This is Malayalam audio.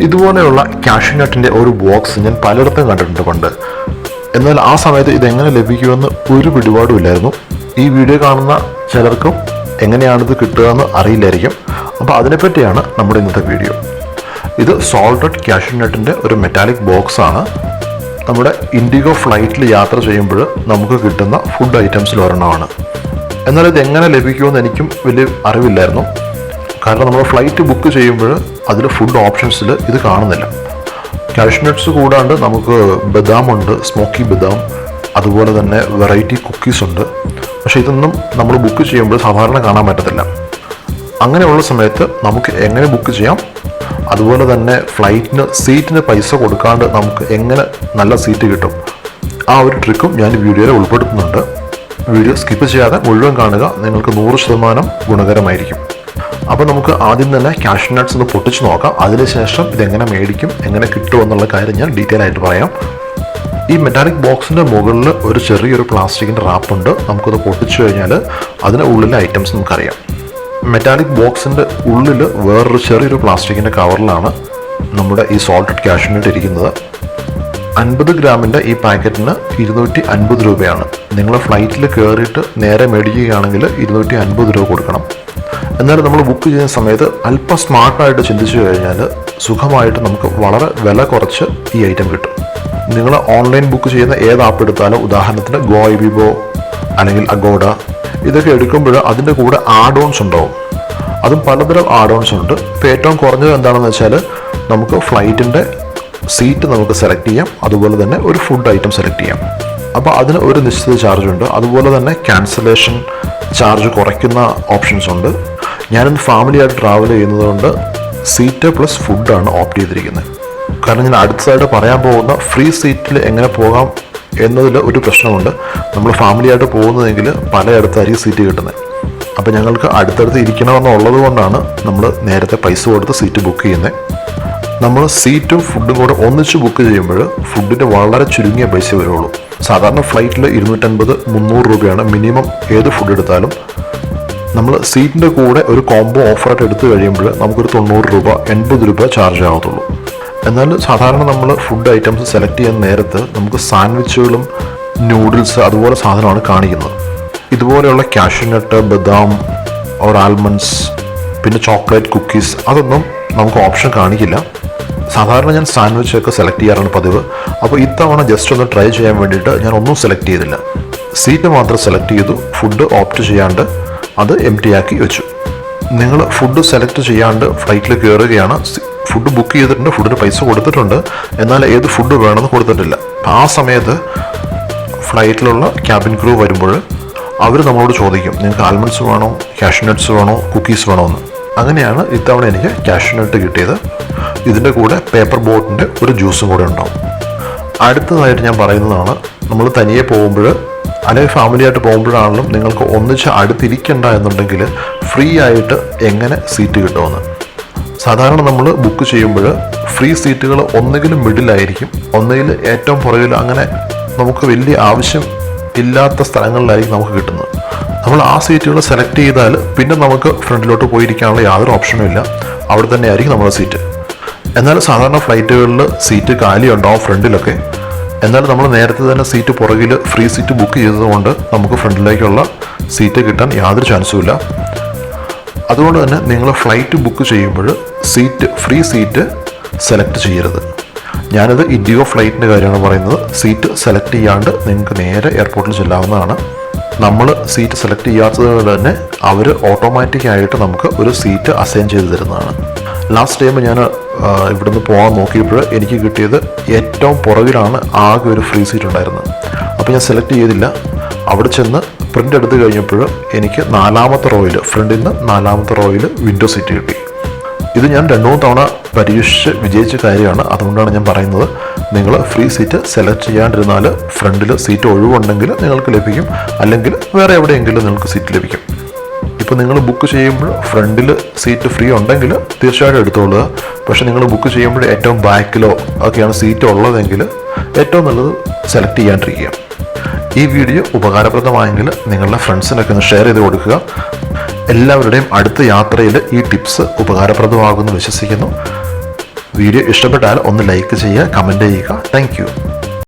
ഇതുപോലെയുള്ള കാഷ്യൂ നട്ടിൻ്റെ ഒരു ബോക്സ് ഞാൻ പലയിടത്തും കണ്ടിട്ടുണ്ട് പണ്ട്. എന്നാൽ ആ സമയത്ത് ഇതെങ്ങനെ ലഭിക്കുമെന്ന് ഒരു പിടിപാടും ഇല്ലായിരുന്നു. ഈ വീഡിയോ കാണുന്ന ചിലർക്കും എങ്ങനെയാണിത് കിട്ടുക എന്ന് അറിയില്ലായിരിക്കും. അപ്പോൾ അതിനെപ്പറ്റിയാണ് നമ്മുടെ ഇന്നത്തെ വീഡിയോ. ഇത് സോൾട്ടഡ് കാഷ്യൂ നട്ടിൻ്റെ ഒരു മെറ്റാലിക് ബോക്സ് ആണ്. നമ്മുടെ ഇൻഡിഗോ ഫ്ലൈറ്റിൽ യാത്ര ചെയ്യുമ്പോൾ നമുക്ക് കിട്ടുന്ന ഫുഡ് ഐറ്റംസിൽ ഒരെണ്ണമാണ്. എന്നാൽ ഇത് എങ്ങനെ ലഭിക്കുമെന്ന് എനിക്കും വലിയ അറിവില്ലായിരുന്നു. കാരണം നമ്മൾ ഫ്ലൈറ്റ് ബുക്ക് ചെയ്യുമ്പോൾ അതിൽ ഫുഡ് ഓപ്ഷൻസിൽ ഇത് കാണുന്നില്ല. കാഷ്യൂ നട്ട്സ് കൂടാണ്ട് നമുക്ക് ബദാം ഉണ്ട്, സ്മോക്കി ബദാം, അതുപോലെ തന്നെ വെറൈറ്റി കുക്കീസ് ഉണ്ട്. പക്ഷേ ഇതൊന്നും നമ്മൾ ബുക്ക് ചെയ്യുമ്പോൾ സാധാരണ കാണാൻ പറ്റത്തില്ല. അങ്ങനെയുള്ള സമയത്ത് നമുക്ക് എങ്ങനെ ബുക്ക് ചെയ്യാം, അതുപോലെ തന്നെ സീറ്റിന് പൈസ കൊടുക്കാണ്ട് നമുക്ക് എങ്ങനെ നല്ല സീറ്റ് കിട്ടും, ആ ഒരു ട്രിക്കും ഞാൻ വീഡിയോയിൽ ഉൾപ്പെടുത്തുന്നുണ്ട്. വീഡിയോ സ്കിപ്പ് ചെയ്യാതെ മുഴുവൻ കാണുക, നിങ്ങൾക്ക് 100% ഗുണകരമായിരിക്കും. അപ്പോൾ നമുക്ക് ആദ്യം തന്നെ കാഷ്യൂ നട്ട്സ് ഒന്ന് പൊട്ടിച്ച് നോക്കാം. അതിനുശേഷം ഇതെങ്ങനെ മേടിക്കും, എങ്ങനെ കിട്ടുമെന്നുള്ള കാര്യം ഞാൻ ഡീറ്റെയിൽ ആയിട്ട് പറയാം. ഈ മെറ്റാലിക് ബോക്സിൻ്റെ മുകളിൽ ഒരു ചെറിയൊരു പ്ലാസ്റ്റിക്കിൻ്റെ റാപ്പുണ്ട്. നമുക്കത് പൊട്ടിച്ചു കഴിഞ്ഞാൽ അതിന് ഉള്ളിലെ ഐറ്റംസ് നമുക്കറിയാം. മെറ്റാലിക് ബോക്സിൻ്റെ ഉള്ളിൽ വേറൊരു ചെറിയൊരു പ്ലാസ്റ്റിക്കിൻ്റെ കവറിലാണ് നമ്മുടെ ഈ സോൾട്ടഡ് കാഷ്യൂ നട്ട് ഇരിക്കുന്നത്. 50 ഗ്രാമിൻ്റെ ഈ പാക്കറ്റിന് 250 രൂപയാണ്. നിങ്ങൾ ഫ്ലൈറ്റിൽ കയറിയിട്ട് നേരെ മേടിക്കുകയാണെങ്കിൽ 250 രൂപ കൊടുക്കണം. എന്നാലും നമ്മൾ ബുക്ക് ചെയ്യുന്ന സമയത്ത് അല്പം സ്മാർട്ടായിട്ട് ചിന്തിച്ചു കഴിഞ്ഞാൽ സുഖമായിട്ട് നമുക്ക് വളരെ വില കുറച്ച് ഈ ഐറ്റം കിട്ടും. നിങ്ങൾ ഓൺലൈൻ ബുക്ക് ചെയ്യുന്ന ഏത് ആപ്പ് എടുത്താലും, ഉദാഹരണത്തിന് ഗോയിബിബോ അല്ലെങ്കിൽ അഗോഡ, ഇതൊക്കെ എടുക്കുമ്പോൾ അതിൻ്റെ കൂടെ ആഡ് ഓൺസ് ഉണ്ടാവും. അതും പലതരം ആഡ് ഓൺസ് ഉണ്ട്. ഇപ്പോൾ ഏറ്റവും കുറഞ്ഞത് എന്താണെന്ന് വെച്ചാൽ നമുക്ക് ഫ്ലൈറ്റിൻ്റെ സീറ്റ് നമുക്ക് സെലക്ട് ചെയ്യാം, അതുപോലെ തന്നെ ഒരു ഫുഡ് ഐറ്റം സെലക്ട് ചെയ്യാം. അപ്പോൾ അതിന് ഒരു നിശ്ചിത ചാർജ് ഉണ്ട്. അതുപോലെ തന്നെ ക്യാൻസലേഷൻ ചാർജ് കുറയ്ക്കുന്ന ഓപ്ഷൻസ് ഉണ്ട്. ഞാനിന്ന് ഫാമിലിയായിട്ട് ട്രാവൽ ചെയ്യുന്നതുകൊണ്ട് സീറ്റ് പ്ലസ് ഫുഡാണ് ഓപ്റ്റ് ചെയ്തിരിക്കുന്നത്. കാരണം ഞാൻ അടുത്തതായിട്ട് പറയാൻ പോകുന്ന ഫ്രീ സീറ്റിൽ എങ്ങനെ പോകാം എന്നതിൽ ഒരു പ്രശ്നമുണ്ട്. നമ്മൾ ഫാമിലിയായിട്ട് പോകുന്നതെങ്കിൽ പലയിടത്തായിരിക്കും സീറ്റ് കിട്ടുന്നത്. അപ്പോൾ ഞങ്ങൾക്ക് അടുത്തടുത്ത് ഇരിക്കണമെന്നുള്ളത് കൊണ്ടാണ് നമ്മൾ നേരത്തെ പൈസ കൊടുത്ത് സീറ്റ് ബുക്ക് ചെയ്യുന്നത്. നമ്മൾ സീറ്റും ഫുഡും കൂടെ ഒന്നിച്ച് ബുക്ക് ചെയ്യുമ്പോൾ ഫുഡിന് വളരെ ചുരുങ്ങിയ പൈസ വരുള്ളൂ. സാധാരണ ഫ്ലൈറ്റിൽ 250-300 രൂപയാണ് മിനിമം ഏത് ഫുഡ് എടുത്താലും. നമ്മൾ സീറ്റിൻ്റെ കൂടെ ഒരു കോംബോ ഓഫറായിട്ട് എടുത്തു കഴിയുമ്പോൾ നമുക്കൊരു 90 രൂപ 80 രൂപ ചാർജ് ആകത്തുള്ളൂ. എന്നാൽ സാധാരണ നമ്മൾ ഫുഡ് ഐറ്റംസ് സെലക്ട് ചെയ്യുന്ന നേരത്ത് നമുക്ക് സാൻഡ്വിച്ചുകളും നൂഡിൽസ് അതുപോലെ സാധനമാണ് കാണിക്കുന്നത്. ഇതുപോലെയുള്ള കാഷ്യൂ നട്ട്, ബദാം ഓർ ആൽമണ്ട്സ്, പിന്നെ ചോക്ലേറ്റ് കുക്കീസ്, അതൊന്നും നമുക്ക് ഓപ്ഷൻ കാണിക്കില്ല. സാധാരണ ഞാൻ സാൻഡ്വിച്ച് ഒക്കെ സെലക്ട് ചെയ്യാറാണ് പതിവ്. അപ്പോൾ ഇത്തവണ ജസ്റ്റ് ഒന്ന് ട്രൈ ചെയ്യാൻ വേണ്ടിയിട്ട് ഞാൻ ഒന്നും സെലക്ട് ചെയ്തില്ല. സീറ്റ് മാത്രം സെലക്ട് ചെയ്തു, ഫുഡ് ഓപ്റ്റ് ചെയ്യാണ്ട് അത് എംപ്റ്റി ആക്കി വെച്ചു. നിങ്ങൾ ഫുഡ് സെലക്ട് ചെയ്യാണ്ട് ഫ്ലൈറ്റിൽ കയറുകയാണ്, ഫുഡ് ബുക്ക് ചെയ്തിട്ടുണ്ട്, ഫുഡിന് പൈസ കൊടുത്തിട്ടുണ്ട്, എന്നാൽ ഏത് ഫുഡ് വേണമെന്ന് കൊടുത്തിട്ടില്ല. ആ സമയത്ത് ഫ്ലൈറ്റിലുള്ള ക്യാബിൻ ക്രൂ വരുമ്പോൾ അവർ നമ്മളോട് ചോദിക്കും, നിങ്ങൾക്ക് ആൽമണ്ട്സ് വേണോ, കാഷ്യൂ നട്ട്സ് വേണോ, കുക്കീസ് വേണോ എന്ന്. അങ്ങനെയാണ് ഇത്തവണ എനിക്ക് കാഷ്യൂ നട്ട് കിട്ടിയത്. ഇതിൻ്റെ കൂടെ പേപ്പർ ബോട്ടിൻ്റെ ഒരു ജ്യൂസും കൂടെ ഉണ്ടാവും. അടുത്തതായിട്ട് ഞാൻ പറയുന്നതാണ്, നമ്മൾ തനിയെ പോകുമ്പോൾ അല്ലെങ്കിൽ ഫാമിലിയായിട്ട് പോകുമ്പോഴാണെങ്കിലും നിങ്ങൾക്ക് ഒന്നിച്ച് അടുത്തിരിക്കണ്ട എന്നുണ്ടെങ്കിൽ ഫ്രീ ആയിട്ട് എങ്ങനെ സീറ്റ് കിട്ടുമെന്ന്. സാധാരണ നമ്മൾ ബുക്ക് ചെയ്യുമ്പോൾ ഫ്രീ സീറ്റുകൾ ഒന്നുകിലും മിഡിലായിരിക്കും, ഒന്നുകിൽ ഏറ്റവും പുറകിൽ, അങ്ങനെ നമുക്ക് വലിയ ആവശ്യം ഇല്ലാത്ത സ്ഥലങ്ങളിലായിരിക്കും നമുക്ക് കിട്ടുന്നത്. നമ്മൾ ആ സീറ്റുകൾ സെലക്ട് ചെയ്താൽ പിന്നെ നമുക്ക് ഫ്രണ്ടിലോട്ട് പോയിരിക്കാനുള്ള യാതൊരു ഓപ്ഷനും ഇല്ല, അവിടെ തന്നെ ആയിരിക്കും നമ്മുടെ സീറ്റ്. എന്നാൽ സാധാരണ ഫ്ലൈറ്റുകളിൽ സീറ്റ് കാലി ഉണ്ടാവും ഫ്രണ്ടിലൊക്കെ. എന്നാൽ നമ്മൾ നേരത്തെ തന്നെ സീറ്റ് പുറകിൽ ഫ്രീ സീറ്റ് ബുക്ക് ചെയ്തതുകൊണ്ട് നമുക്ക് ഫ്രണ്ടിലേക്കുള്ള സീറ്റ് കിട്ടാൻ യാതൊരു ചാൻസും ഇല്ല. അതുകൊണ്ട് തന്നെ നിങ്ങൾ ഫ്ലൈറ്റ് ബുക്ക് ചെയ്യുമ്പോൾ ഫ്രീ സീറ്റ് സെലക്ട് ചെയ്യരുത്. ഞാനത് ഇൻഡിഗോ ഫ്ലൈറ്റിൻ്റെ കാര്യമാണ് പറയുന്നത്. സീറ്റ് സെലക്ട് ചെയ്യാണ്ട് നിങ്ങൾക്ക് നേരെ എയർപോർട്ടിൽ ചെല്ലാവുന്നതാണ്. നമ്മൾ സീറ്റ് സെലക്ട് ചെയ്യാത്തത് തന്നെ അവർ ഓട്ടോമാറ്റിക്കായിട്ട് നമുക്ക് ഒരു സീറ്റ് അസൈൻ ചെയ്ത് തരുന്നതാണ്. ലാസ്റ്റ് ടൈം ഞാൻ ഇവിടുന്ന് പോകാൻ നോക്കിയപ്പോൾ എനിക്ക് കിട്ടിയത് ഏറ്റവും പുറകിലാണ് ആകെ ഒരു ഫ്രീ സീറ്റ് ഉണ്ടായിരുന്നത്. അപ്പോൾ ഞാൻ സെലക്ട് ചെയ്തില്ല. അവിടെ ചെന്ന് പ്രിൻ്റ് എടുത്ത് കഴിഞ്ഞപ്പോൾ എനിക്ക് 4ാമത്തെ റോയിൽ, ഫ്രണ്ടിൽ നിന്ന് 4ാമത്തെ റോയിൽ വിൻഡോ സീറ്റ് കിട്ടി. ഇത് ഞാൻ 2-3 തവണ പരീക്ഷിച്ച് വിജയിച്ച കാര്യമാണ്. അതുകൊണ്ടാണ് ഞാൻ പറയുന്നത്, നിങ്ങൾ ഫ്രീ സീറ്റ് സെലക്ട് ചെയ്യാണ്ടിരുന്നാൽ ഫ്രണ്ടിൽ സീറ്റ് ഒഴിവുണ്ടെങ്കിൽ നിങ്ങൾക്ക് ലഭിക്കും, അല്ലെങ്കിൽ വേറെ എവിടെയെങ്കിലും നിങ്ങൾക്ക് സീറ്റ് ലഭിക്കും. ഇപ്പോൾ നിങ്ങൾ ബുക്ക് ചെയ്യുമ്പോൾ ഫ്രണ്ടിൽ സീറ്റ് ഫ്രീ ഉണ്ടെങ്കിൽ തീർച്ചയായിട്ടും എടുത്തോളുക. പക്ഷേ നിങ്ങൾ ബുക്ക് ചെയ്യുമ്പോൾ ഏറ്റവും ബാക്കിലോ ഒക്കെയാണ് സീറ്റ് ഉള്ളതെങ്കിൽ ഏറ്റവും നല്ലത് സെലക്ട് ചെയ്യാണ്ടിരിക്കുക. ഈ വീഡിയോ ഉപകാരപ്രദമായെങ്കിൽ നിങ്ങളുടെ ഫ്രണ്ട്സിനൊക്കെ ഒന്ന് ഷെയർ ചെയ്ത് കൊടുക്കുക. എല്ലാവരുടെയും അടുത്ത യാത്രയിൽ ഈ ടിപ്സ് ഉപകാരപ്രദമാകുമെന്ന് വിശ്വസിക്കുന്നു. വീഡിയോ ഇഷ്ടപ്പെട്ടാൽ ഒന്ന് ലൈക്ക് ചെയ്യുക, കമൻറ്റ് ചെയ്യുക. താങ്ക്